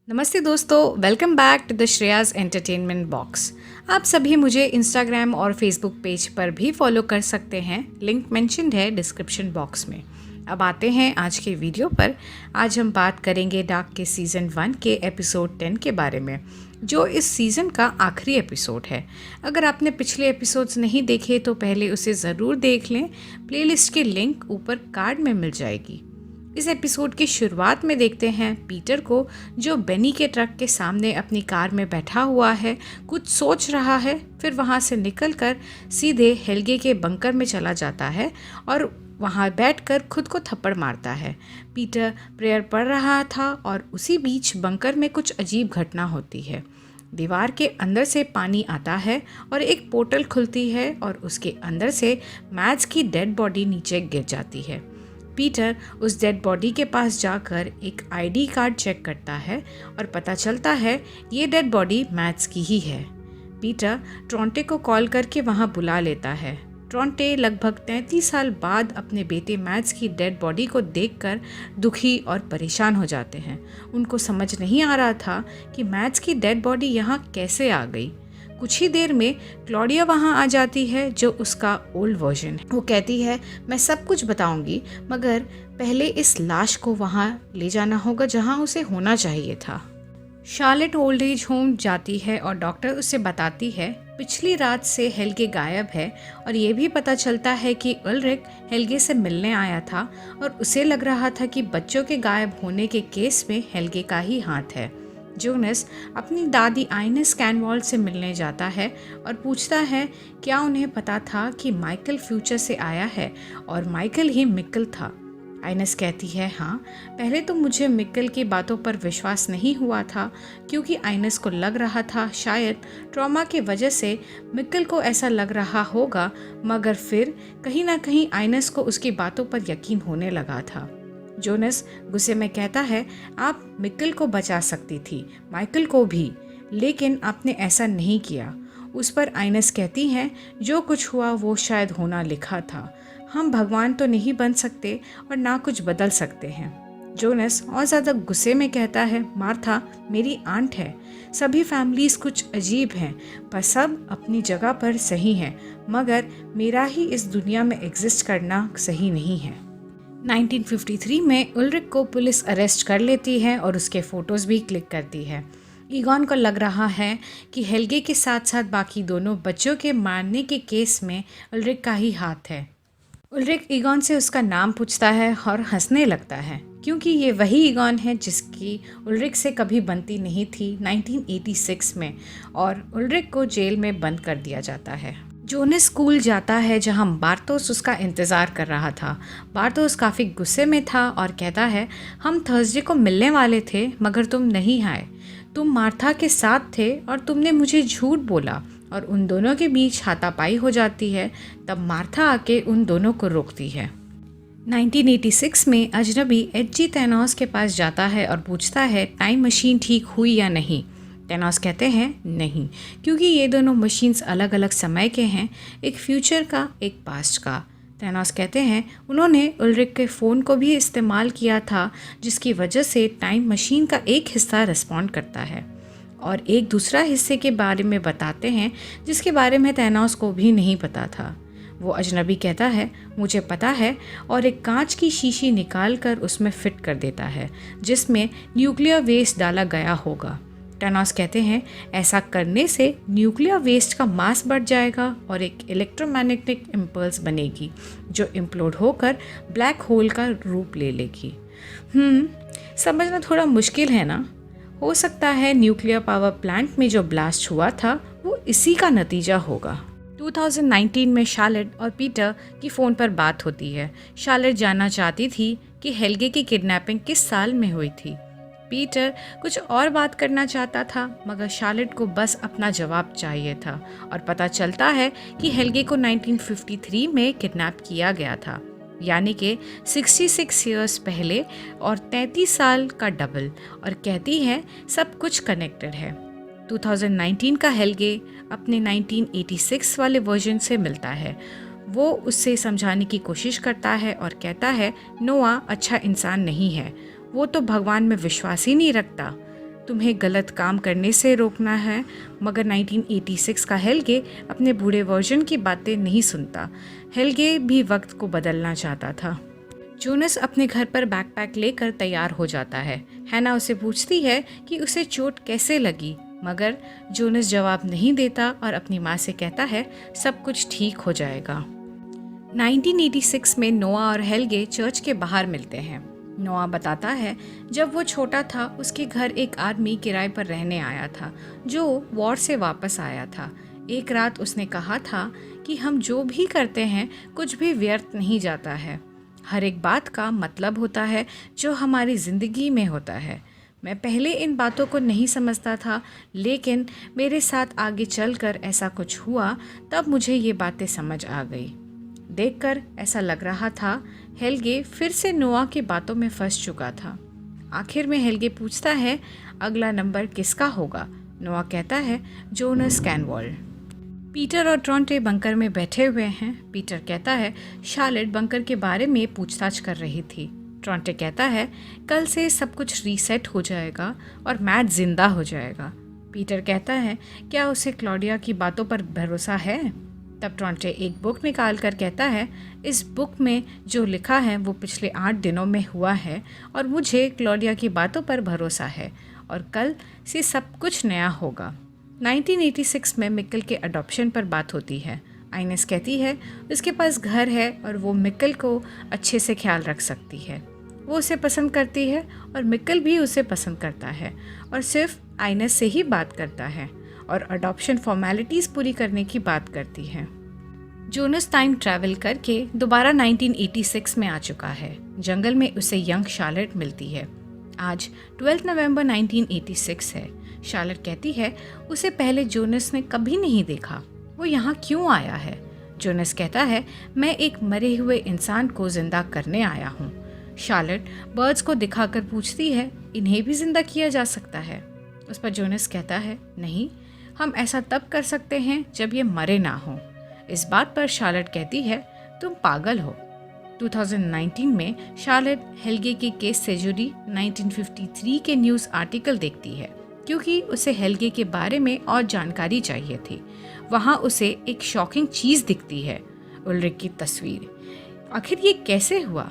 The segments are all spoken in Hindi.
नमस्ते दोस्तों, welcome back to the Shreya's entertainment box. आप सभी मुझे इंस्टाग्राम और फेसबुक पेज पर भी फॉलो कर सकते हैं, लिंक मेंशन्ड है डिस्क्रिप्शन बॉक्स में। अब आते हैं आज के वीडियो पर। आज हम बात करेंगे डार्क के सीज़न 1 के एपिसोड 10 के बारे में, जो इस सीज़न का आखिरी एपिसोड है। अगर आपने पिछले एपिसोड्स नहीं देखे तो पहले उसे ज़रूर देख लें। प्लेलिस्ट की लिंक ऊपर कार्ड में मिल जाएगी। इस एपिसोड की शुरुआत में देखते हैं पीटर को, जो बेनी के ट्रक के सामने अपनी कार में बैठा हुआ है, कुछ सोच रहा है। फिर वहाँ से निकलकर सीधे हेल्गे के बंकर में चला जाता है और वहाँ बैठकर खुद को थप्पड़ मारता है। पीटर प्रेयर पढ़ रहा था और उसी बीच बंकर में कुछ अजीब घटना होती है। दीवार के अंदर से पानी आता है और एक पोर्टल खुलती है और उसके अंदर से मैड्स की डेड बॉडी नीचे गिर जाती है। पीटर उस डेड बॉडी के पास जाकर एक आईडी कार्ड चेक करता है और पता चलता है ये डेड बॉडी मैड्स की ही है। पीटर ट्रोंटे को कॉल करके वहाँ बुला लेता है। ट्रोंटे लगभग 33 साल बाद अपने बेटे मैड्स की डेड बॉडी को देखकर दुखी और परेशान हो जाते हैं। उनको समझ नहीं आ रहा था कि मैड्स की डेड बॉडी यहाँ कैसे आ गई। कुछ ही देर में क्लॉडिया वहाँ आ जाती है, जो उसका ओल्ड वर्जन है। वो कहती है, मैं सब कुछ बताऊंगी, मगर पहले इस लाश को वहाँ ले जाना होगा जहाँ उसे होना चाहिए था। शार्लेट ओल्ड एज होम जाती है और डॉक्टर उसे बताती है पिछली रात से हेल्गे गायब है और ये भी पता चलता है कि उल्रिक हेल्गे से मिलने आया था और उसे लग रहा था कि बच्चों के गायब होने के केस में हेल्गे का ही हाथ है। जोनस अपनी दादी आइनेस कैनवॉल से मिलने जाता है और पूछता है क्या उन्हें पता था कि माइकल फ्यूचर से आया है और माइकल ही मिक्कल था। आइनेस कहती है, हाँ, पहले तो मुझे मिक्कल की बातों पर विश्वास नहीं हुआ था, क्योंकि आइनेस को लग रहा था शायद ट्रॉमा की वजह से मिक्कल को ऐसा लग रहा होगा, मगर फिर कहीं ना कहीं आइनेस को उसकी बातों पर यकीन होने लगा था। जोनस गुस्से में कहता है, आप मिक्कल को बचा सकती थी, माइकल को भी, लेकिन आपने ऐसा नहीं किया। उस पर आइनेस कहती हैं, जो कुछ हुआ वो शायद होना लिखा था। हम भगवान तो नहीं बन सकते और ना कुछ बदल सकते हैं। जोनस और ज़्यादा गुस्से में कहता है, मार्था मेरी आंट है। सभी फैमिलीज़ कुछ अजीब हैं, पर सब अपनी जगह पर सही हैं, मगर मेरा ही इस दुनिया में एग्जिस्ट करना सही नहीं है। 1953 में उल्रिक को पुलिस अरेस्ट कर लेती है और उसके फ़ोटोज़ भी क्लिक करती है। ईगॉन को लग रहा है कि हेल्गे के साथ साथ बाकी दोनों बच्चों के मारने के केस में उल्रिक का ही हाथ है। उल्रिक ईगॉन से उसका नाम पूछता है और हंसने लगता है, क्योंकि ये वही ईगॉन है जिसकी उल्रिक से कभी बनती नहीं थी 1986 में, और उल्रिक को जेल में बंद कर दिया जाता है। जोनस स्कूल जाता है जहां बार्थोस उसका इंतज़ार कर रहा था। बार्थोस काफ़ी गुस्से में था और कहता है, हम थर्सडे को मिलने वाले थे मगर तुम नहीं आए। तुम मार्था के साथ थे और तुमने मुझे झूठ बोला, और उन दोनों के बीच हाथापाई हो जाती है। तब मार्था आके उन दोनों को रोकती है। 1986 में अजनबी एच.जी. थैनोस के पास जाता है और पूछता है टाइम मशीन ठीक हुई या नहीं। थैनोस कहते हैं नहीं, क्योंकि ये दोनों मशीन्स अलग अलग समय के हैं, एक फ्यूचर का एक पास्ट का। थैनोस कहते हैं उन्होंने उल्रिक के फ़ोन को भी इस्तेमाल किया था, जिसकी वजह से टाइम मशीन का एक हिस्सा रिस्पॉन्ड करता है और एक दूसरा हिस्से के बारे में बताते हैं जिसके बारे में थैनोस को भी नहीं पता था। वो अजनबी कहता है मुझे पता है, और एक कांच की शीशी निकाल कर उसमें फिट कर देता है जिसमें न्यूक्लियर वेस्ट डाला गया होगा। थैनोस कहते हैं ऐसा करने से न्यूक्लियर वेस्ट का मास बढ़ जाएगा और एक इलेक्ट्रोमैग्नेटिक इम्पल्स बनेगी जो इम्प्लोड होकर ब्लैक होल का रूप ले लेगी। समझना थोड़ा मुश्किल है ना? हो सकता है न्यूक्लियर पावर प्लांट में जो ब्लास्ट हुआ था वो इसी का नतीजा होगा। 2019 में शार्लेट और पीटर की फ़ोन पर बात होती है। शार्लेट जानना चाहती थी कि हेल्गे की किडनैपिंग किस साल में हुई थी। पीटर कुछ और बात करना चाहता था, मगर शार्लेट को बस अपना जवाब चाहिए था, और पता चलता है कि हेल्गे को 1953 में किडनैप किया गया था, यानी कि 66 ईयर्स पहले और 33 साल का डबल, और कहती है सब कुछ कनेक्टेड है। 2019 का हेल्गे अपने 1986 वाले वर्जन से मिलता है। वो उससे समझाने की कोशिश करता है और कहता है नोआ अच्छा इंसान नहीं है, वो तो भगवान में विश्वास ही नहीं रखता। तुम्हें गलत काम करने से रोकना है। मगर 1986 का हेल्गे अपने बूढ़े वर्जन की बातें नहीं सुनता। हेल्गे भी वक्त को बदलना चाहता था। जोनस अपने घर पर बैकपैक लेकर तैयार हो जाता है। हैना उसे पूछती है कि उसे चोट कैसे लगी, मगर जोनस जवाब नहीं देता और अपनी माँ से कहता है सब कुछ ठीक हो जाएगा। 1986 में नोआ और हेल्गे चर्च के बाहर मिलते हैं। नोआ बताता है जब वो छोटा था उसके घर एक आदमी किराए पर रहने आया था जो वॉर से वापस आया था। एक रात उसने कहा था कि हम जो भी करते हैं कुछ भी व्यर्थ नहीं जाता है। हर एक बात का मतलब होता है जो हमारी ज़िंदगी में होता है। मैं पहले इन बातों को नहीं समझता था, लेकिन मेरे साथ आगे चलकर ऐसा कुछ हुआ, तब मुझे ये बातें समझ आ गई। देखकर ऐसा लग रहा था हेल्गे फिर से नोआ की बातों में फंस चुका था। आखिर में हेल्गे पूछता है अगला नंबर किसका होगा। नोआ कहता है जोनस कैनवॉल। पीटर और ट्रॉन्टे बंकर में बैठे हुए हैं। पीटर कहता है शार्लेट बंकर के बारे में पूछताछ कर रही थी। ट्रॉन्टे कहता है कल से सब कुछ रीसेट हो जाएगा और मैट जिंदा हो जाएगा। पीटर कहता है क्या उसे क्लॉडिया की बातों पर भरोसा है। तब ट्रॉन्टे एक बुक निकाल कर कहता है इस बुक में जो लिखा है वो पिछले 8 दिनों में हुआ है और मुझे क्लॉडिया की बातों पर भरोसा है और कल से सब कुछ नया होगा। 1986 में मिकल के अडॉप्शन पर बात होती है। आइनेस कहती है उसके पास घर है और वो मिकल को अच्छे से ख्याल रख सकती है। वो उसे पसंद करती है और मिकल भी उसे पसंद करता है और सिर्फ आइनेस से ही बात करता है और अडॉप्शन फॉर्मेलिटीज़ पूरी करने की बात करती है। जोनस टाइम ट्रैवल करके दोबारा 1986 में आ चुका है। जंगल में उसे यंग शार्लेट मिलती है। आज 12 नवंबर 1986 है। शार्लेट कहती है उसे पहले जोनस ने कभी नहीं देखा, वो यहाँ क्यों आया है। जोनस कहता है मैं एक मरे हुए इंसान को जिंदा करने आया हूँ। शार्लेट बर्ड्स को दिखाकर पूछती है इन्हें भी जिंदा किया जा सकता है। उस पर जोनस कहता है नहीं, हम ऐसा तब कर सकते हैं जब ये मरे ना हो। इस बात पर शार्लेट कहती है तुम पागल हो। 2019 में शार्लेट हेल्गे के केस से जुड़ी 1953 के न्यूज़ आर्टिकल देखती है क्योंकि उसे हेल्गे के बारे में और जानकारी चाहिए थी। वहाँ उसे एक शॉकिंग चीज़ दिखती है, उल्रिक की तस्वीर। आखिर ये कैसे हुआ।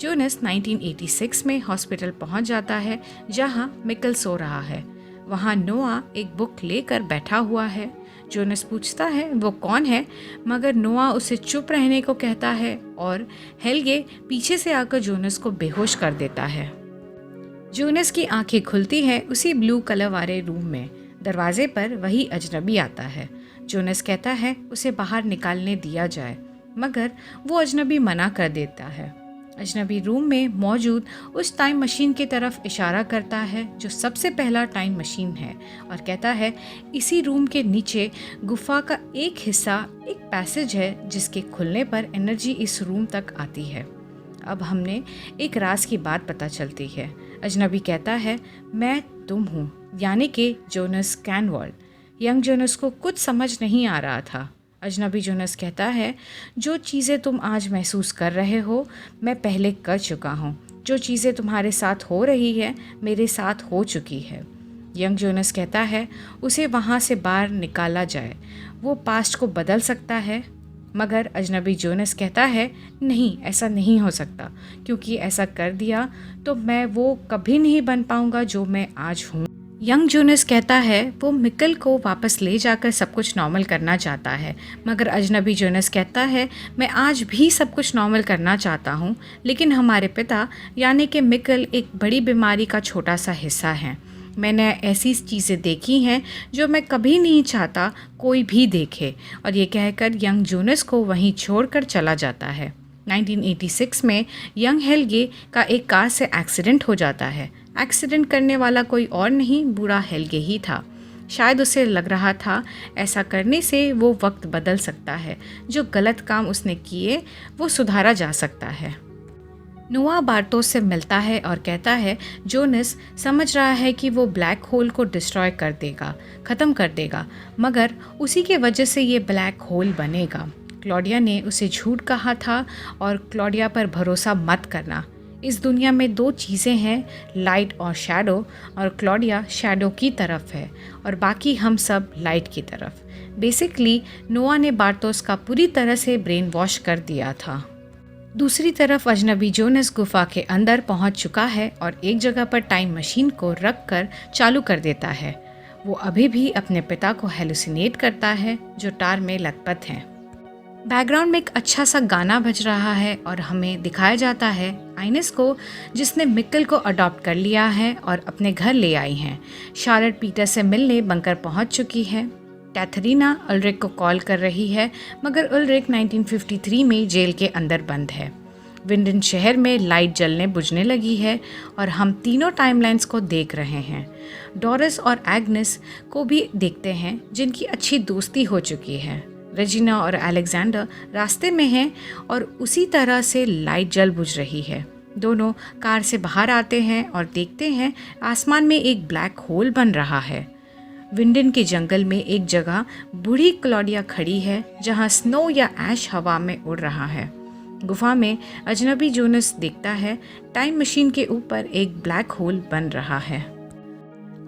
जोनस 1986 में हॉस्पिटल पहुँच जाता है जहाँ मिकल सो रहा है। वहाँ नोआ एक बुक लेकर बैठा हुआ है। जोनस पूछता है वो कौन है, मगर नोआ उसे चुप रहने को कहता है और हेल्गे पीछे से आकर जोनस को बेहोश कर देता है। जोनस की आंखें खुलती हैं उसी ब्लू कलर वाले रूम में। दरवाजे पर वही अजनबी आता है। जोनस कहता है उसे बाहर निकालने दिया जाए, मगर वो अजनबी मना कर देता है। अजनबी रूम में मौजूद उस टाइम मशीन की तरफ इशारा करता है जो सबसे पहला टाइम मशीन है और कहता है इसी रूम के नीचे गुफा का एक हिस्सा एक पैसेज है जिसके खुलने पर एनर्जी इस रूम तक आती है। अब हमने एक राज की बात पता चलती है। अजनबी कहता है मैं तुम हूँ, यानी कि जोनस कैनवॉल। यंग जोनस को कुछ समझ नहीं आ रहा था। अजनबी जोनस कहता है जो चीज़ें तुम आज महसूस कर रहे हो मैं पहले कर चुका हूँ। जो चीज़ें तुम्हारे साथ हो रही है मेरे साथ हो चुकी है। यंग जोनस कहता है उसे वहाँ से बाहर निकाला जाए, वो पास्ट को बदल सकता है। मगर अजनबी जोनस कहता है नहीं, ऐसा नहीं हो सकता, क्योंकि ऐसा कर दिया तो मैं वो कभी नहीं बन पाऊँगा जो मैं आज हूँ। यंग जोनस कहता है वो मिकल को वापस ले जाकर सब कुछ नॉर्मल करना चाहता है, मगर अजनबी जोनस कहता है मैं आज भी सब कुछ नॉर्मल करना चाहता हूँ, लेकिन हमारे पिता यानी कि मिकल एक बड़ी बीमारी का छोटा सा हिस्सा है। मैंने ऐसी चीज़ें देखी हैं जो मैं कभी नहीं चाहता कोई भी देखे। और ये कहकर यंग जोनस को वहीं छोड़कर चला जाता है। 1986 में यंग हेल्गे का एक कार से एक्सीडेंट हो जाता है। एक्सीडेंट करने वाला कोई और नहीं, बूढ़ा हेल्गे ही था। शायद उसे लग रहा था ऐसा करने से वो वक्त बदल सकता है, जो गलत काम उसने किए वो सुधारा जा सकता है। नोआ बार्टोस से मिलता है और कहता है जोनस समझ रहा है कि वो ब्लैक होल को डिस्ट्रॉय कर देगा, ख़त्म कर देगा, मगर उसी के वजह से ये ब्लैक होल बनेगा। क्लॉडिया ने उसे झूठ कहा था और क्लॉडिया पर भरोसा मत करना। इस दुनिया में दो चीज़ें हैं, लाइट और शैडो, और क्लॉडिया शैडो की तरफ है और बाकी हम सब लाइट की तरफ। बेसिकली नोआ ने बार्टोस का पूरी तरह से ब्रेन वॉश कर दिया था। दूसरी तरफ अजनबी जोनस गुफा के अंदर पहुंच चुका है और एक जगह पर टाइम मशीन को रख कर चालू कर देता है। वो अभी भी अपने पिता को हेलुसिनेट करता है जो टार में लथपथ हैं। बैकग्राउंड में एक अच्छा सा गाना बज रहा है और हमें दिखाया जाता है आइनेस को, जिसने मिक्कल को अडॉप्ट कर लिया है और अपने घर ले आई हैं। शार्लेट पीटर से मिलने बंकर पहुंच चुकी है। कैथरीना उल्रिक को कॉल कर रही है, मगर उल्रिक 1953 में जेल के अंदर बंद है। विंडन शहर में लाइट जलने बुझने लगी है और हम तीनों टाइमलाइंस को देख रहे हैं। डोरिस और एग्नेस को भी देखते हैं, जिनकी अच्छी दोस्ती हो चुकी है। रेजिना और अलेक्जेंडर रास्ते में हैं और उसी तरह से लाइट जल बुझ रही है। दोनों कार से बाहर आते हैं और देखते हैं आसमान में एक ब्लैक होल बन रहा है। विंडन के जंगल में एक जगह बूढ़ी क्लॉडिया खड़ी है जहां स्नो या ऐश हवा में उड़ रहा है। गुफा में अजनबी जोनस देखता है टाइम मशीन के ऊपर एक ब्लैक होल बन रहा है।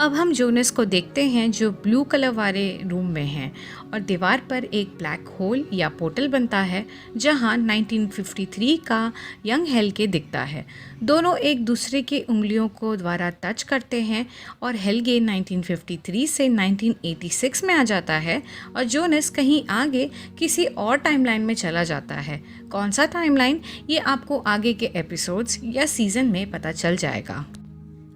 अब हम जोनस को देखते हैं जो ब्लू कलर वाले रूम में हैं और दीवार पर एक ब्लैक होल या पोर्टल बनता है जहां 1953 का यंग हेल्गे दिखता है। दोनों एक दूसरे की उंगलियों को द्वारा टच करते हैं और हेल्गे 1953 से 1986 में आ जाता है और जोनस कहीं आगे किसी और टाइमलाइन में चला जाता है। कौन सा टाइमलाइन, ये आपको आगे के एपिसोड्स या सीज़न में पता चल जाएगा।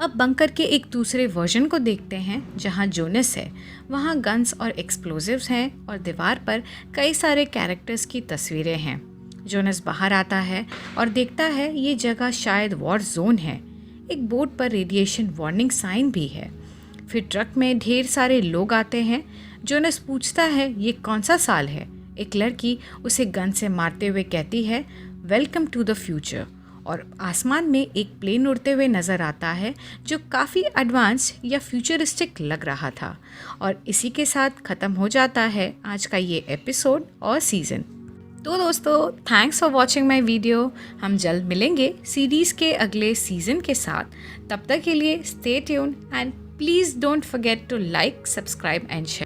अब बंकर के एक दूसरे वर्जन को देखते हैं जहां जोनस है। वहां गन्स और एक्सप्लोजिव्स हैं और दीवार पर कई सारे कैरेक्टर्स की तस्वीरें हैं। जोनस बाहर आता है और देखता है ये जगह शायद वॉर जोन है। एक बोर्ड पर रेडिएशन वार्निंग साइन भी है। फिर ट्रक में ढेर सारे लोग आते हैं। जोनस पूछता है ये कौन सा साल है। एक लड़की उसे गन से मारते हुए कहती है वेलकम टू द फ्यूचर, और आसमान में एक प्लेन उड़ते हुए नज़र आता है जो काफ़ी एडवांस या फ्यूचरिस्टिक लग रहा था। और इसी के साथ ख़त्म हो जाता है आज का ये एपिसोड और सीज़न। तो दोस्तों, thanks for watching my video. हम जल्द मिलेंगे सीरीज़ के अगले सीज़न के साथ। तब तक के लिए stay tuned and please don't forget to like, subscribe and share.